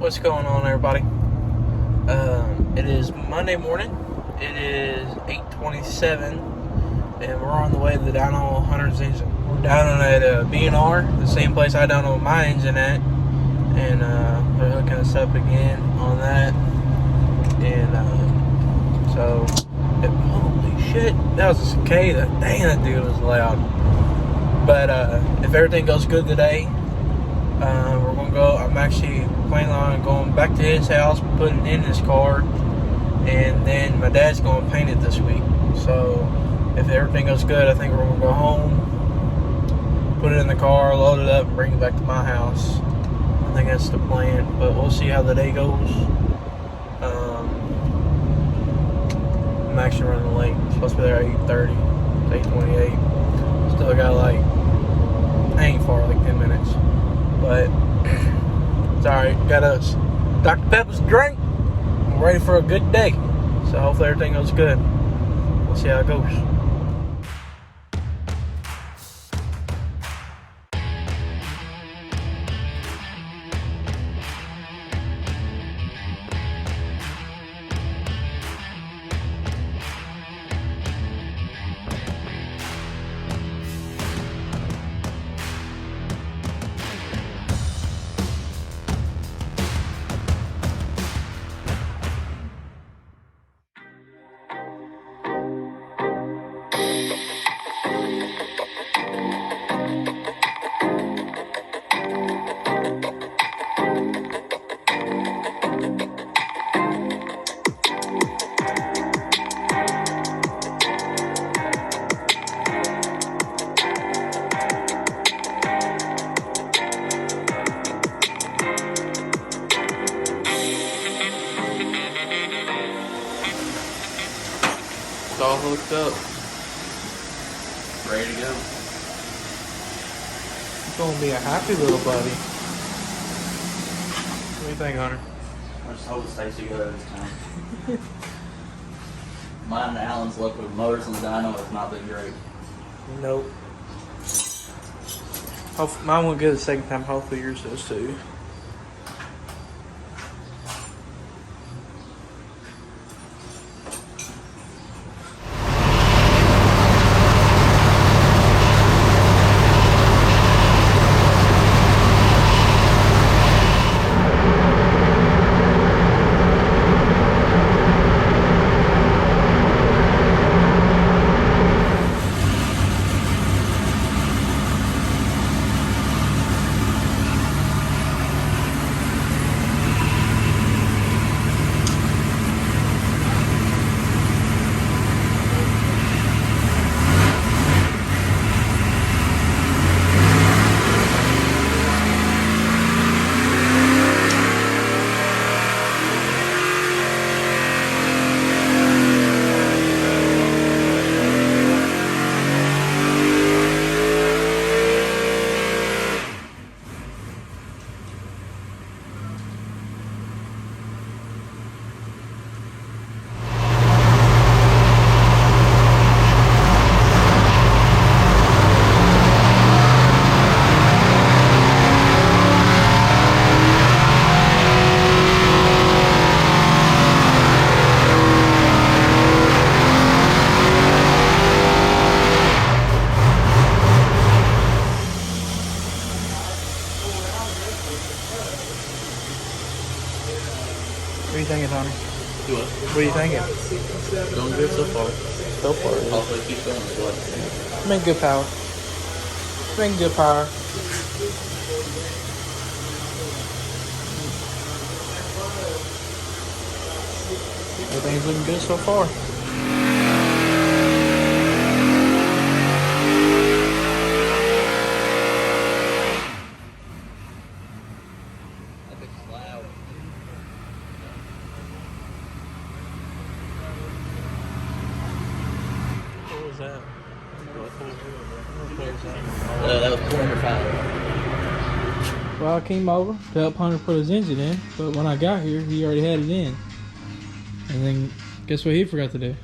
What's going on, everybody? It is Monday morning. It is 8:27, and we're on the way to the dyno Hunter's engine. We're down at B&R, the same place I dyno my engine at, and they're hooking us up again on that. And holy shit, that was a cicada. Dang, that dude was loud. But if everything goes good today, we're gonna go. I'm actually planning on going back to his house, putting it in his car, and then my dad's gonna paint it this week. So if everything goes good, I think we're gonna go home, put it in the car, load it up, and bring it back to my house. I think that's the plan, but we'll see how the day goes. I'm actually running late. I'm supposed to be there at 8:30, 8:28. Still got I ain't far, 10 minutes. But it's alright. Got us Dr. Pepper's drink. I'm ready for a good day. So hopefully everything goes good. We'll see how it goes. It's all hooked up. Ready to go. It's gonna be a happy little buddy. What do you think, Hunter? I just hope it stays together this time. Mine and Alan's luck with motors and dyno has not been great. Nope. Mine went good the second time. Hopefully yours does too. What are you thinking, Tony? Do it. What are you thinking? Going good so far. So far, yeah. Hopefully keep going this way. Make good power. Make good power. Everything's looking good so far. What was that? That was 405. Well, I came over to help Hunter put his engine in, but when I got here, he already had it in. And then, guess what he forgot to do?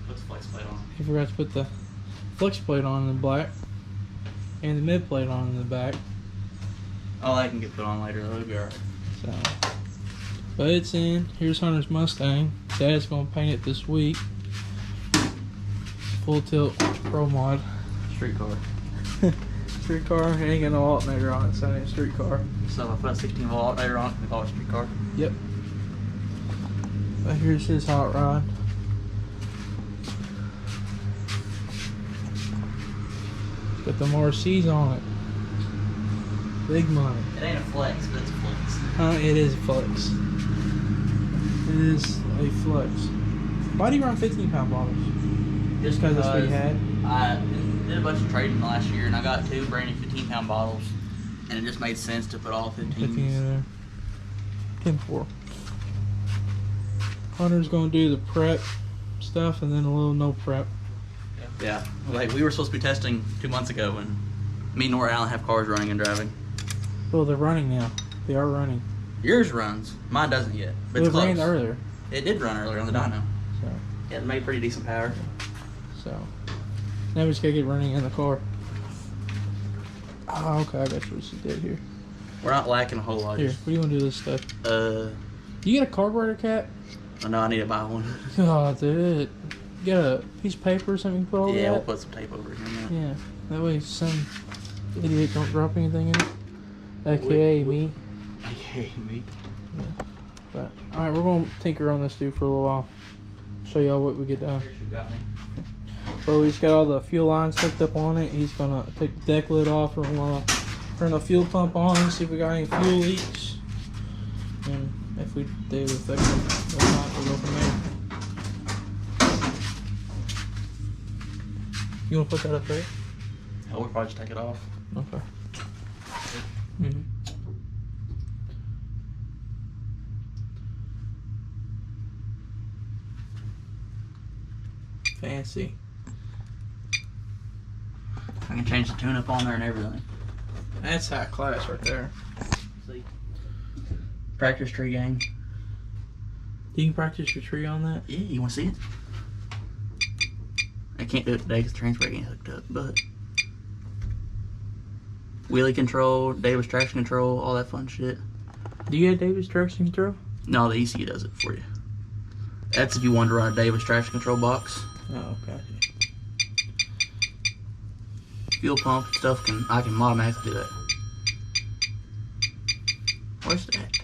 Put the flex plate on. He forgot to put the flex plate on in the black and the mid plate on in the back. All that can get put on later, though. It'll be alright. So, but it's in. Here's Hunter's Mustang. Dad's gonna paint it this week. Full tilt pro mod. Street car. Street car. It ain't got no alternator on it, so it ain't a street car. So if I put a 16 volt alternator on it, we call it a street car. Yep. But here's his hot rod. Got them RCs on it. Big money. It ain't a flex, but it's a flex. It is a flex. It is a flex. Why do you run 15-pound bottles? Just because that's what you had? I did a bunch of trading last year, and I got 2 brand new 15-pound bottles, and it just made sense to put all 15s. 15 in there. 10-4. Hunter's going to do the prep stuff and then a little no prep. Yeah, like we were supposed to be testing 2 months ago, and me and Nora Allen have cars running and driving. Well, they're running now. They are running. Yours runs. Mine doesn't yet, but it's It close. ran earlier. It did run earlier on the dyno. So, Yeah, it made pretty decent power. now we just got to get running in the car. Oh, okay. I got what you did here. We're not lacking a whole lot. Here, what do you want to do with this stuff? You get a carburetor cap? I know I need to buy one. God, dude. You got a piece of paper or something you put all Yeah, we'll that? put some tape over it here now. Yeah. That way some idiot don't drop anything in it. AKA me. AKA me. But, alright, we're going to tinker on this dude for a little while. Show y'all what we get done. Here's who got me. So he's got all the fuel lines hooked up on it. He's going to take the deck lid off. We're going to turn the fuel pump on, see if we got any fuel leaks. And if we do, if they come, if not, we'll go from there. You want to put that up there? Oh, we'll probably just take it off. Okay. Mm-hmm. Fancy. I can change the tune-up on there and everything. That's high class right there. See? Practice tree gang. You can practice your tree on that? Yeah, you want to see it? I can't do it today because the transfer ain't hooked up, but wheelie control, Davis traction control, all that fun shit. Do you have Davis traction control? No, the ECU does it for you. That's if you want to run a Davis traction control box. Oh, okay. Fuel pump stuff I can automatically do that. Where's that?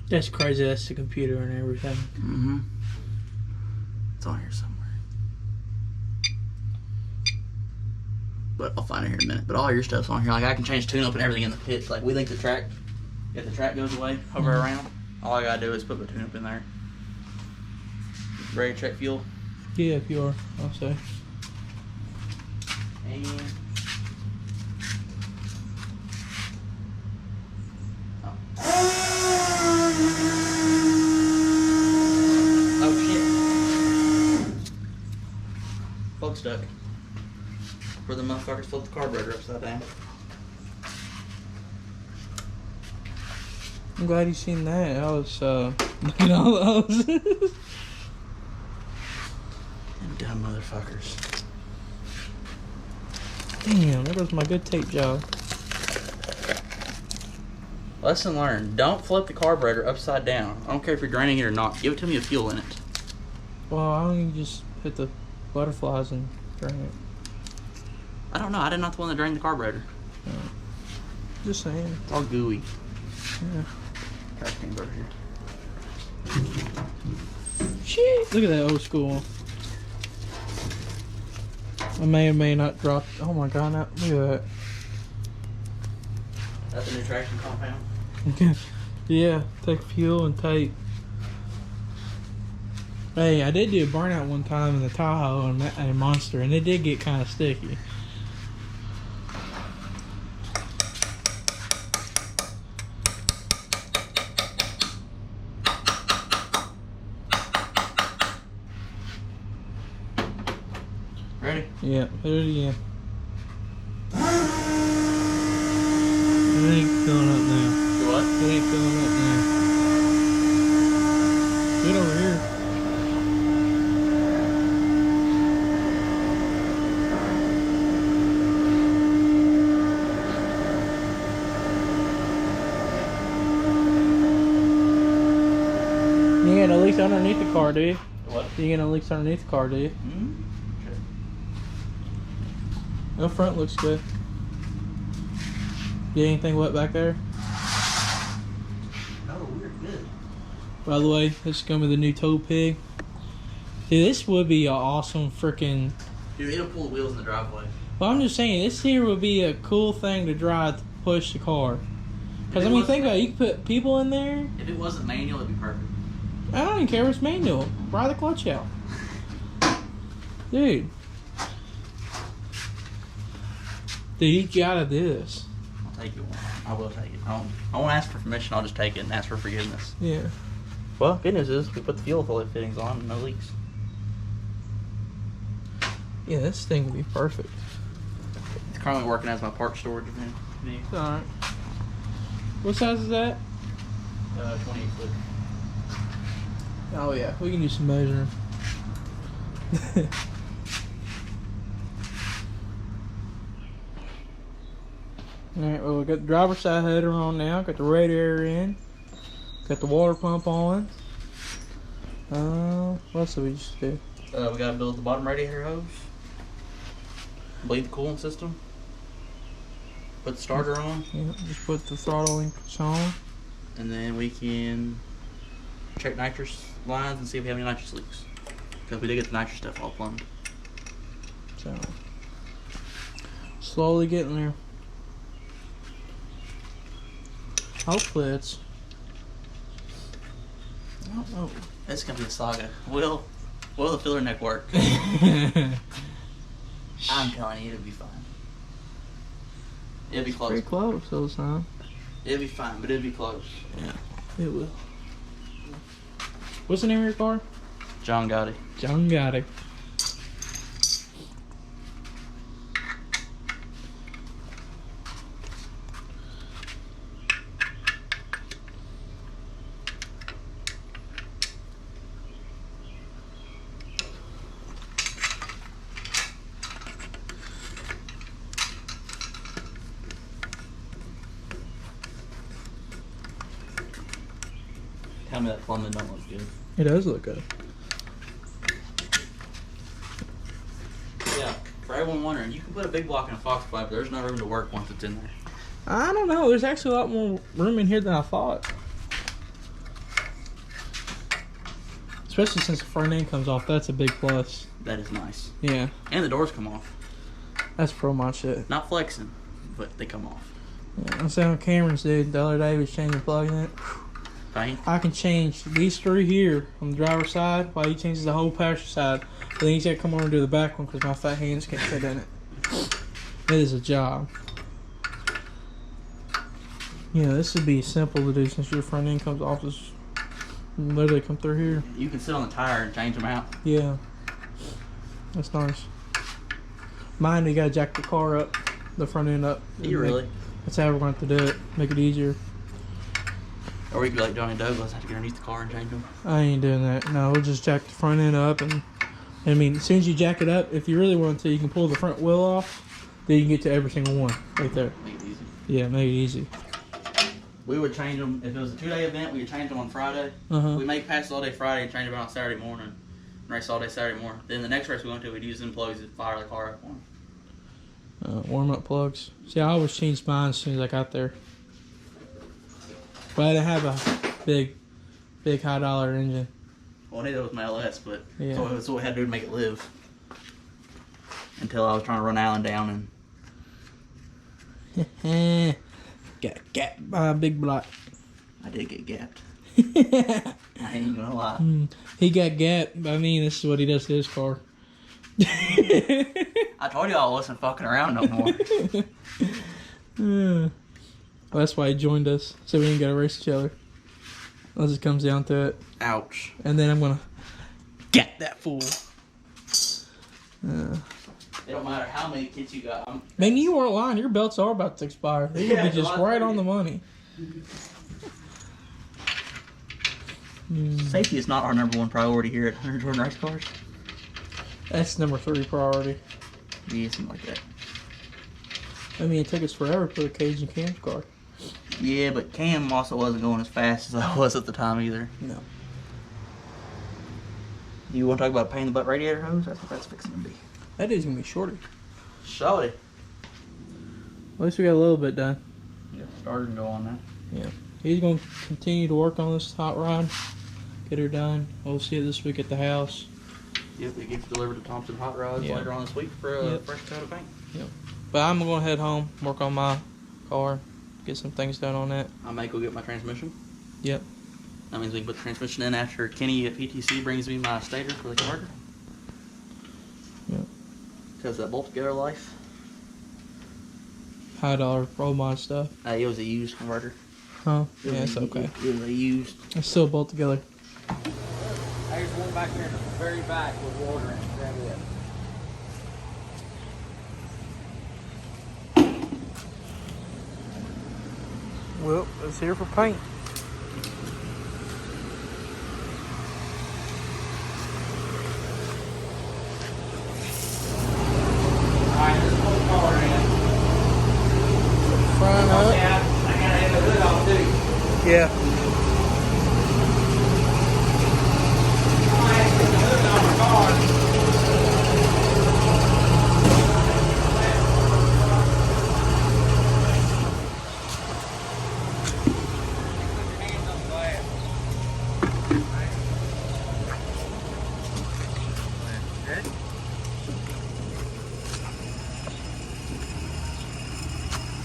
That's crazy. That's the computer and everything. Mm-hmm. It's on here somewhere. But I'll find it here in a minute. But all your stuff's on here. Like I can change tune up and everything in the pits. Like we think the track, if the track goes away, hover around, all I gotta do is put the tune up in there. Ready to check fuel? Yeah, if you are, I'll say. And oh shit. Plug stuck. Where the motherfuckers flip the carburetor upside down. I'm glad you seen that. I was looking at all those. Them dumb motherfuckers. Damn, that was my good tape job. Lesson learned. Don't flip the carburetor upside down. I don't care if you're draining it or not. Give it to me with fuel in it. Well, I don't even just hit the butterflies and drain it. I don't know. I did not the one that drained the carburetor. Just saying. It's all gooey. Yeah. Trash can's over here. Shit. Look at that old school one. I may or may not drop. Oh my god, now, look at that. That's a new traction compound. Yeah, take fuel and tape. Hey, I did do a burnout one time in the Tahoe and a Monster, and it did get kind of sticky. Ready? Yeah, hit it again. It ain't filling up now. Do what? It ain't filling up now. Get over here. You ain't got no leaks underneath the car, do you? What? You ain't got no leaks underneath the car, do you? Mm-hmm. Sure. No, front looks good. Get anything wet back there? Oh, we're good. By the way, this is gonna be the new tow pig. Dude, this would be an awesome freaking. Dude, it'll pull the wheels in the driveway. Well, I'm just saying, this here would be a cool thing to drive to push the car. Because, I mean, think about it. You could put people in there. If it wasn't manual, it'd be perfect. I don't even care if it's manual. Ride the clutch out. Dude. Dude, you gotta do this. I'll take it one. I will take it. I won't ask for permission. I'll just take it and ask for forgiveness. Yeah. Well, good news is we put the fuel filter fittings on and no leaks. Yeah, this thing would be perfect. It's currently working as my park storage vehicle. Alright. What size is that? 28 foot. Oh, yeah. We can do some measuring. Alright, well, we got the driver's side header on now. Got the radiator in. Got the water pump on. What else did we just do? We gotta build the bottom radiator hose. Bleed the coolant system. Put the starter on. Yeah, just put the throttle links on. And then we can check nitrous lines and see if we have any nitrous leaks. Because we did get the nitrous stuff all plumbed. So, slowly getting there. Hopefully it's. I don't know. It's gonna be a saga. Will the filler neck work? I'm telling you, it'll be fine. It'll be close. Pretty close those time. It'll be fine, but it'll be close. Yeah, it will. What's the name of your car? John Gotti. John Gotti. Tell me that plumbing don't look good. It does look good. Yeah, for everyone wondering, you can put a big block in a Fox pipe, but there's no room to work once it's in there. I don't know. There's actually a lot more room in here than I thought. Especially since the front end comes off. That's a big plus. That is nice. Yeah. And the doors come off. That's pro mod shit. Not flexing, but they come off. Yeah, I'm saying Cameron's dude. The other day he was changing the plug in it. Paint? I can change these three here on the driver's side while he changes the whole passenger side. But then he's got to come over and do the back one because my fat hands can't fit in it. It is a job. Yeah, this would be simple to do since your front end comes off. Just literally come through here. You can sit on the tire and change them out. Yeah. That's nice. Mine, you got to jack the car up, the front end up. You really? That's how we're going to have to do it. Make it easier. Or we could be like Johnny Douglas, have to get underneath the car and change them. I ain't doing that. No, we'll just jack the front end up, and I mean, as soon as you jack it up, if you really want to, you can pull the front wheel off. Then you can get to every single one right there. Make it easy. Yeah, make it easy. We would change them if it was a 2-day event. We would change them on Friday. We make passes all day Friday and change them on Saturday morning, and race all day Saturday morning. Then the next race we went to, we'd use them plugs to fire the car up on. Warm up plugs. See, I always changed mine as soon as I got there. But I didn't have a big high dollar engine. Well, neither was my LS, but Yeah. so that's what we had to do to make it live. Until I was trying to run Allen down and Got gapped by a big block. I did get gapped. I ain't gonna lie. He got gapped. I mean, this is what he does to his car. I told you I wasn't fucking around no more. Well, that's why he joined us, so we ain't gotta race each other. Unless it comes down to it. Ouch. And then I'm gonna get that fool. It don't matter how many kids you got. Man, you weren't lying. Your belts are about to expire. They would be just right on the money. Safety is not our number one priority here at Hunter Jordon Race Cars. That's number 3 priority. Yeah, something like that. I mean, it took us forever to put a cage in Cam's car. Yeah, but Cam also wasn't going as fast as I was at the time either. No. You want to talk about pain in the butt radiator hose? That's what that's fixing to be. That dude's gonna be shorter. Shorty. At least we got a little bit done. Yeah, starter can go on now. Yeah. He's gonna continue to work on this hot rod. Get her done. We'll see it this week at the house. Yep, it gets delivered to Thompson Hot Rods later on this week for a fresh coat of paint. Yep. But I'm gonna head home, work on my car, get some things done on that. I may go get my transmission. Yep. That means we can put the transmission in after Kenny at PTC brings me my stator for the converter. Yep. Because that bolt together life. $5 pro mod stuff. It was a used converter. Huh? Yeah, it's okay. It was a used. It's still bolt together. There's one back here in the very back with water in it. Grab it. Well, it's here for paint. Alright, there's one car in. Front up. I gotta have the hood off too. Yeah.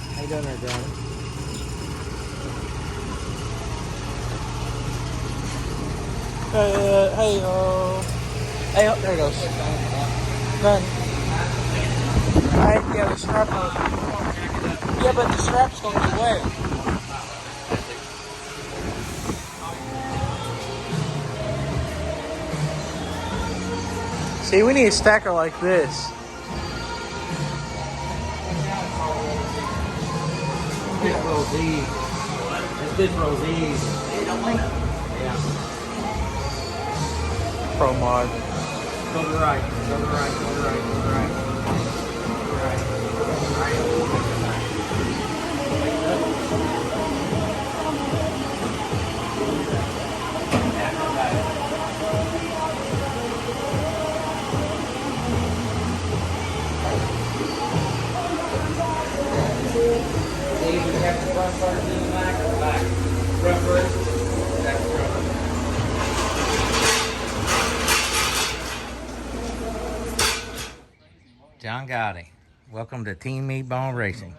How you doing there, Johnny? Hey, oh, there it goes. Done. Alright, yeah, the strap on. Yeah, but the strap's gonna be wet. See, we need a stacker like this. Good Rosie's. That's good Rosie's. Yeah. Pro mod. Go to the right. Go to the right. Go to the right. Go to the right. John Gotti, welcome to Team Meatball Racing.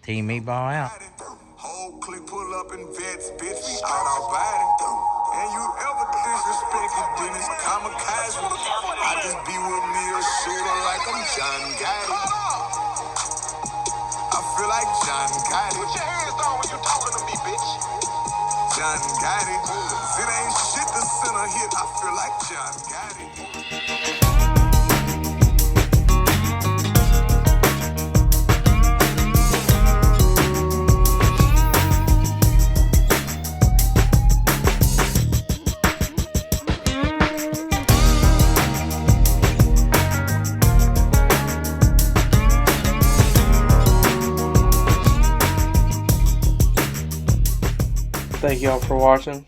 Team Meatball out. Whole clique pull up in vets, bitch, we start out biting. And you ever disrespect it, then it's kamikaze. I just be with me a shooter like I'm John Gotti. I feel like John Gotti. Put your hands down when you talking to me, bitch. John Gotti. It ain't shit to send a hit. I feel like John Gotti. Thank y'all for watching.